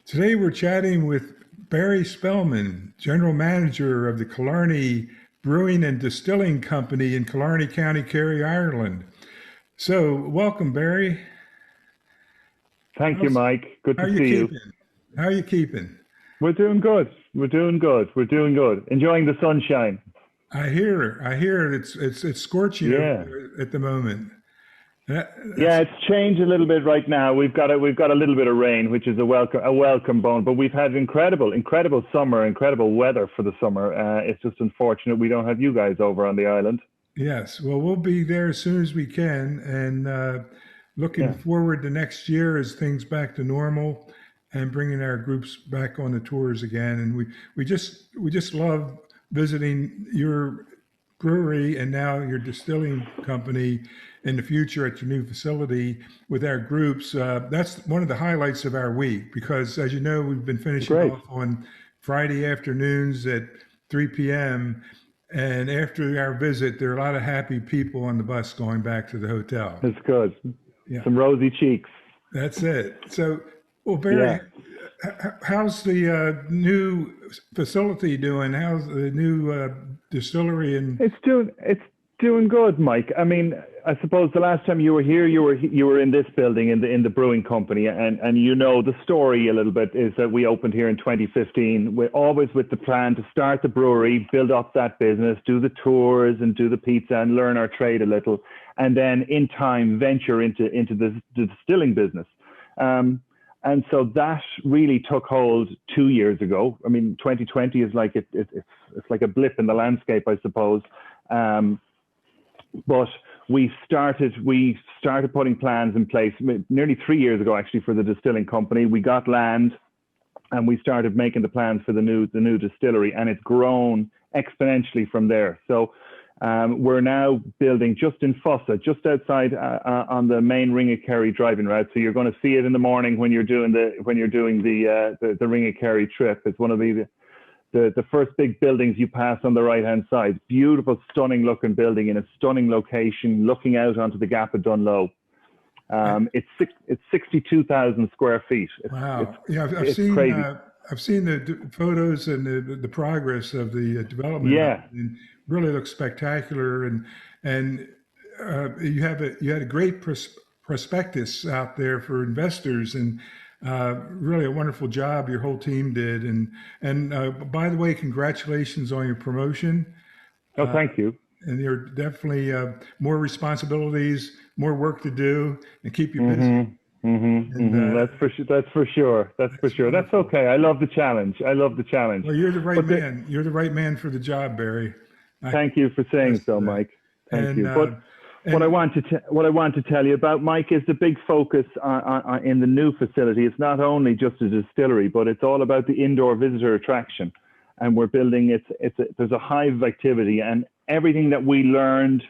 Today we're chatting with Barry Spellman, General Manager of the Killarney Brewing and Distilling Company in Killarney County, Kerry, Ireland. So, welcome, Barry. Thank you, How's, Mike. Good how are to you see you. keeping? How are you keeping? We're doing good. We're doing good. We're doing good. Enjoying the sunshine. I hear it's scorching over Yeah. there at the moment. That, Yeah, that's it's changed a little bit right now. We've got a little bit of rain, which is a welcome bonus. But we've had incredible summer, incredible weather for the summer. It's just unfortunate we don't have you guys over on the island. Yes. Well, we'll be there as soon as we can, and looking Yeah, forward to next year as things back to normal, and bringing our groups back on the tours again. And we just love visiting your brewery and now your distilling company in the future at your new facility with our groups. That's one of the highlights of our week because, as you know, we've been finishing great. off on Friday afternoons at 3 p.m. And after our visit, there are a lot of happy people on the bus going back to the hotel. It's good. Yeah, Some rosy cheeks. that's it. So, well, Barry, Yeah. how's the new facility doing? How's the new distillery? And It's doing good, Mike. I mean, I suppose the last time you were here, you were in this building in the brewing company, and you know the story a little bit is that we opened here in 2015, always with the plan to start the brewery, build up that business, do the tours and do the pizza and learn our trade a little, and then in time venture into the distilling business. And so that really took hold 2 years ago. I mean, 2020 is like it's like a blip in the landscape, I suppose. Um, but we started putting plans in place nearly 3 years ago, actually, for the distilling company. We got land and we started making the plans for the new distillery, and it's grown exponentially from there. So we're now building just in Fossa, just outside on the main Ring of Kerry driving route. So you're going to see it in the morning when you're doing the Ring of Kerry trip. It's one of the first big buildings you pass on the right hand side. Beautiful, stunning looking building in a stunning location, looking out onto the Gap of Dunlow. It's 62,000 square feet. It's wow, yeah, it's crazy. I've seen the photos and the progress of the development of Yeah. it, and really looks spectacular. And you had a great prospectus out there for investors, and really a wonderful job your whole team did. And by the way, congratulations on your promotion. Oh, thank you. And you're definitely more responsibilities, more work to do, and keep you busy. Mhm. Mhm. And Mhm. That's for sure. That's for sure. That's for that's sure. That's wonderful. okay. I love the challenge. I love the challenge. Well, you're the right But man. You're the right man for the job, Barry. I can thank you for saying attest to so, that. Mike. Thank And you. But and what I want to tell you about, Mike, is the big focus in the new facility. It's not only just a distillery, but it's all about the indoor visitor attraction. And we're building there's a hive of activity, and everything that we learned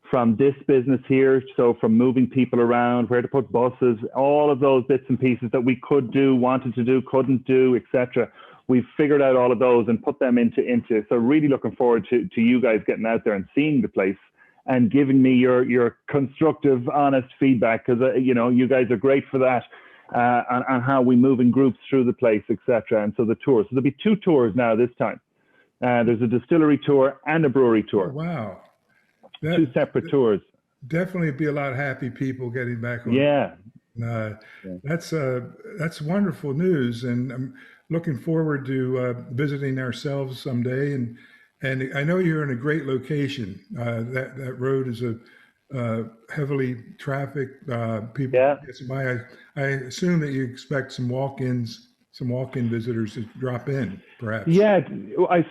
from this business here, so from moving people around, where to put buses, all of those bits and pieces that we could do, wanted to do, couldn't do, etc. We've figured out all of those and put them into. So really looking forward to you guys getting out there and seeing the place and giving me your constructive, honest feedback, because you guys are great for that, on how we move in groups through the place, etc. And so the tours. So there'll be two tours now this time. There's a distillery tour and a brewery oh tour, wow, that two separate tours. definitely be a lot of happy people getting back on. Yeah. Uh, Yeah. that's wonderful news, and I'm looking forward to visiting ourselves someday. And I know you're in a great location. That road is a heavily trafficked. People Yeah. passing by. I assume that you expect some walk-in visitors to drop in, perhaps. Yeah,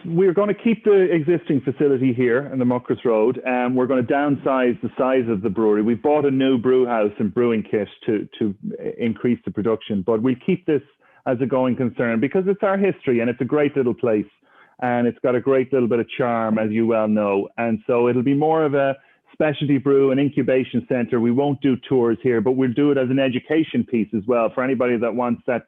we're going to keep the existing facility here in the Muckers Road, and we're going to downsize the size of the brewery. We bought a new brew house and brewing kit to increase the production, but we'll keep this as a going concern because it's our history and it's a great little place, and it's got a great little bit of charm, as you well know. And so it'll be more of a specialty brew and incubation center. We won't do tours here, but we'll do it as an education piece as well for anybody that wants that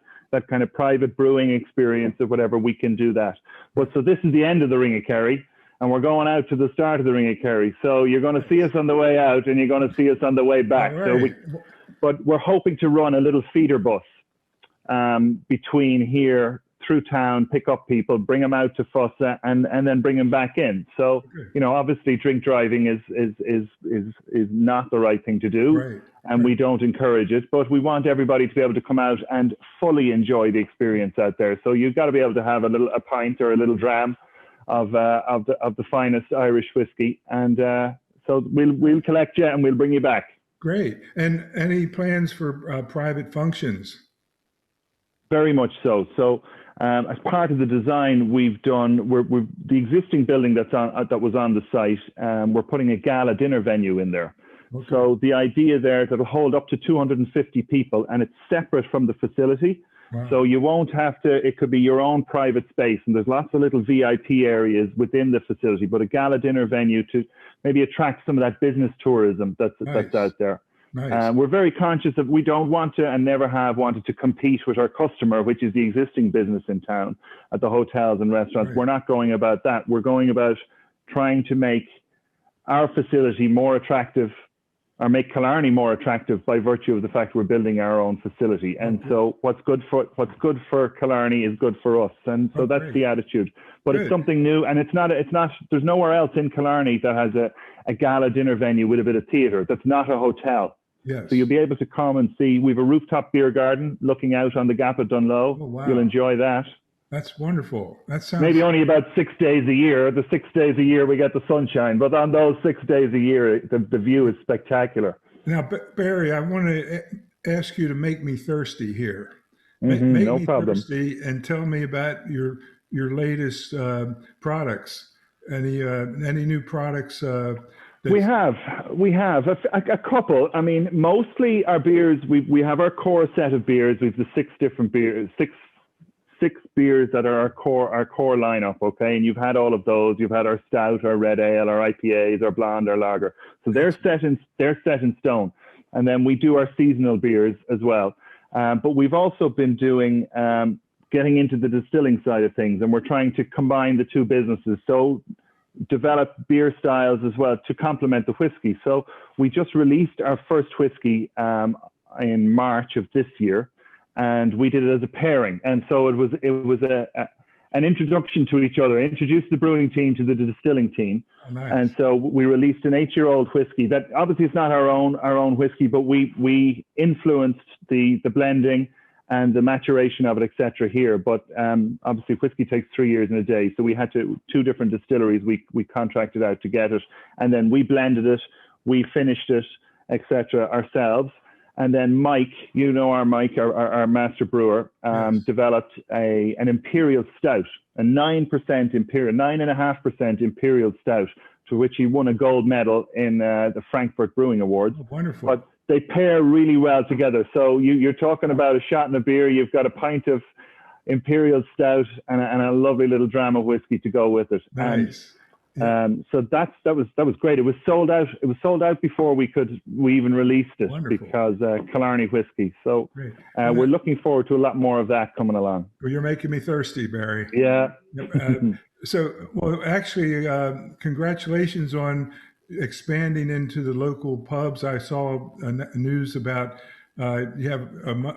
kind of private brewing experience or whatever. We can do that. But so this is the end of the Ring of Kerry, and we're going out to the start of the Ring of Kerry. So you're going to see us on the way out, and you're going to see us on the way All back. right. But we're hoping to run a little feeder bus between here through town, pick up people, bring them out to Fossa, and then bring them back in. So, Okay. Obviously drink driving is not the right thing to do. Right. And we don't encourage it, but we want everybody to be able to come out and fully enjoy the experience out there. So you've got to be able to have a pint or a little dram of the finest Irish whiskey, and so we'll collect you and we'll bring you back. Great. And any plans for private functions? Very much so. So as part of the design we've done, we're the existing building that was on the site. We're putting a gala dinner venue in there. Okay. So the idea there is it'll hold up to 250 people, and it's separate from the facility. Wow. So you won't have to, it could be your own private space, and there's lots of little VIP areas within the facility, but a gala dinner venue to maybe attract some of that business tourism that's out there. Nice. We're very conscious of, we don't want to and never have wanted to compete with our customer, which is the existing business in town at the hotels and restaurants. Right. We're not going about that. We're going about trying to make our facility more attractive, or make Killarney more attractive by virtue of the fact we're building our own facility. And so what's good for Killarney is good for us. And so that's the attitude. But Good. It's something new, and it's not, there's nowhere else in Killarney that has a gala dinner venue with a bit of theatre. That's not a hotel. Yes. So you'll be able to come and see. We have a rooftop beer garden looking out on the Gap of Dunloe. Oh, wow. You'll enjoy that. That's wonderful. That sounds Maybe only about 6 days a year. The 6 days a year we get the sunshine, but on those 6 days a year, the view is spectacular. Now, Barry, I want to ask you to make me thirsty here. Make No me problem. thirsty and tell me about your latest products. Any new products? We have a couple. I mean, mostly our beers. We have our core set of beers. We've the six different beers, six beers that are our core lineup. Okay, and you've had all of those. You've had our stout, our red ale, our IPAs, our blonde, our lager. So they're set in stone. And then we do our seasonal beers as well. But we've also been doing getting into the distilling side of things, and we're trying to combine the two businesses. So develop beer styles as well to complement the whiskey. So we just released our first whiskey in March of this year, and we did it as a pairing. And so it was an introduction to each other, introduced the brewing team to the distilling team. Oh, nice. And so we released an 8-year-old whiskey that obviously is not our own whiskey, but we influenced the blending and the maturation of it, etc. here. But obviously whiskey takes 3 years and a day. So we had two different distilleries we contracted out to get it. And then we blended it, we finished it, etc. ourselves. And then Mike, our Mike, our master brewer, Yes. developed an imperial stout, a 9.5% imperial stout, to which he won a gold medal in the Frankfurt Brewing Awards. Oh, wonderful. But they pair really well together. So you're talking about a shot and a beer. You've got a pint of imperial stout and a lovely little dram of whiskey to go with it. Nice. So that was great. It was sold out. It was sold out before we even released it. Wonderful. Because Killarney whiskey. So Great. we're looking forward to a lot more of that coming along. Well, you're making me thirsty, Barry. Yeah. Well, actually, congratulations on expanding into the local pubs. I saw news about you have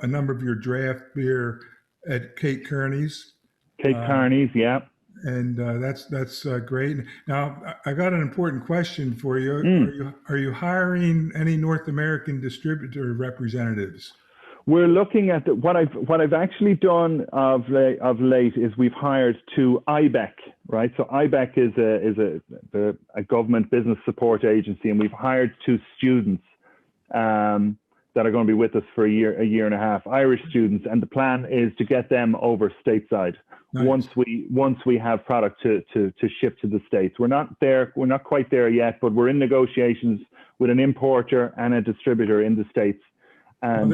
a number of your draft beer at Kate Kearney's. Kate Kearney's, yeah. And that's great. Now, I got an important question for you. Are you hiring any North American distributor representatives? We're looking at what I've actually done of late is we've hired to IBEC, right? So IBEC is a government business support agency, and we've hired 2 students that are going to be with us for a year and a half, Irish students, and the plan is to get them over stateside. Nice. Once we have product to ship to the States. We're not quite there yet, but we're in negotiations with an importer and a distributor in the States, and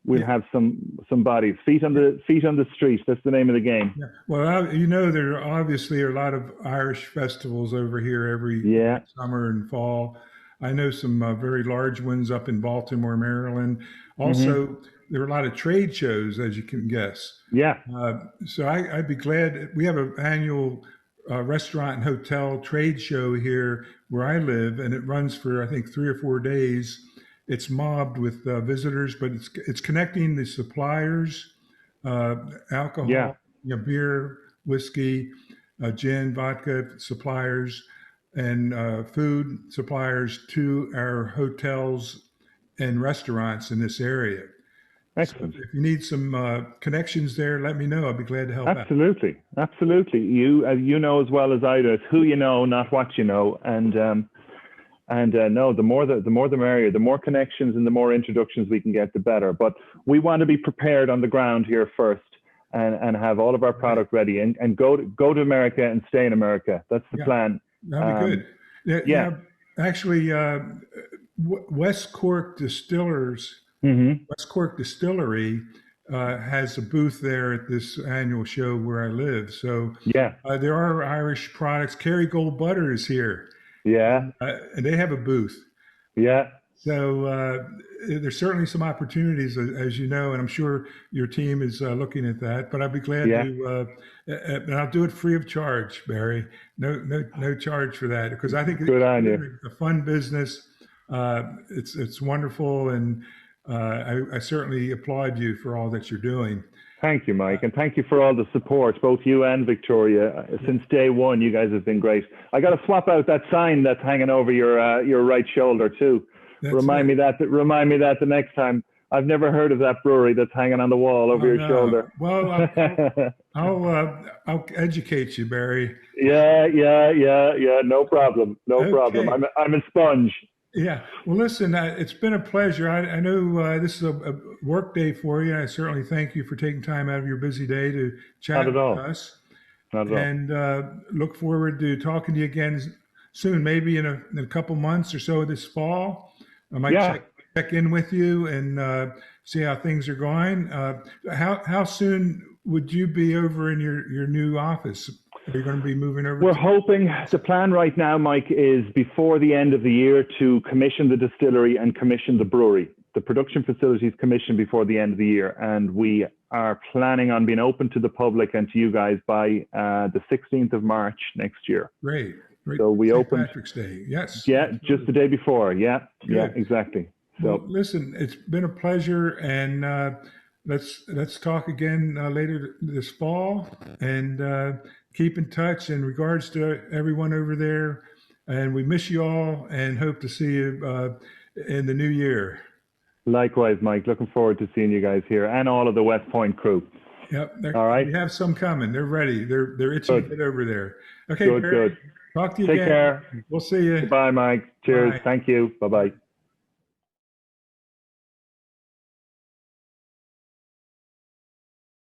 we'll have some bodies, feet on the street. That's the name of the game. Yeah. Well, there obviously are a lot of Irish festivals over here every summer and fall. I know some very large ones up in Baltimore, Maryland. Also, there are a lot of trade shows, as you can guess. Yeah. So I'd be glad. We have an annual restaurant and hotel trade show here where I live, and it runs for, I think, 3 or 4 days. It's mobbed with visitors, but it's connecting the suppliers Yeah. alcohol, beer, whiskey, gin, vodka suppliers, and food suppliers to our hotels and restaurants in this area. So Excellent. if you need some connections there, let me know. I'll be glad to help out. Absolutely. Absolutely. You know as well as I do. It's who you know, not what you know. And no, the more the merrier. The more connections and the more introductions we can get, the better. But we want to be prepared on the ground here first, and have all of our product ready, and go to America and stay in America. That's the Yeah, plan. that'd be good. Yeah, Yeah. actually, West Cork Distillers, Hmm. West Cork Distillery has a booth there at this annual show where I live. So Yeah. there are Irish products. Kerry Gold Butter is here, Yeah. and they have a booth. Yeah. So there's certainly some opportunities, as you know, and I'm sure your team is looking at that. But I'd be glad Yeah. to, and I'll do it free of charge, Barry. No charge for that, because I think Good it's on you. a fun business. It's wonderful, and I certainly applaud you for all that you're doing. Thank you, Mike, and thank you for all the support, both you and Victoria. Since day one, you guys have been great. I got to swap out that sign that's hanging over your right shoulder too. That's Remind me it. that. Remind me that the next time. I've never heard of that brewery that's hanging on the wall over Oh your no. shoulder. Well, I'll educate you, Barry. Yeah. No problem. No problem. Okay. I'm a sponge. Yeah. Well, listen, it's been a pleasure. I know this is a work day for you. I certainly thank you for taking time out of your busy day to Not chat at with all. us, Not at all. and look forward to talking to you again soon, maybe in a couple months or so this fall. I might Yeah. check in with you and see how things are going. How soon would you be over in your new office? Are you going to be moving over We're to? hoping the plan right now, Mike, is before the end of the year to commission the distillery and commission the brewery. The production facility is commissioned before the end of the year, and we are planning on being open to the public and to you guys by the 16th of March next year. Great. Great. So we St. opened, Patrick's Day. Yes. yeah, just Absolutely. the day before. Yeah, Good. exactly. Well, So listen, it's been a pleasure, and let's talk again later this fall, and keep in touch. In regards to everyone over there, and we miss you all, and hope to see you in the new year. likewise, Mike, looking forward to seeing you guys here and all of the West Point crew. Yep, All right. we have some coming. They're ready. They're itching to Good, get over there. Okay, good. Barry. Talk to you Take again. care. We'll see you. Goodbye, Mike. Cheers. Bye. Thank you. Bye bye.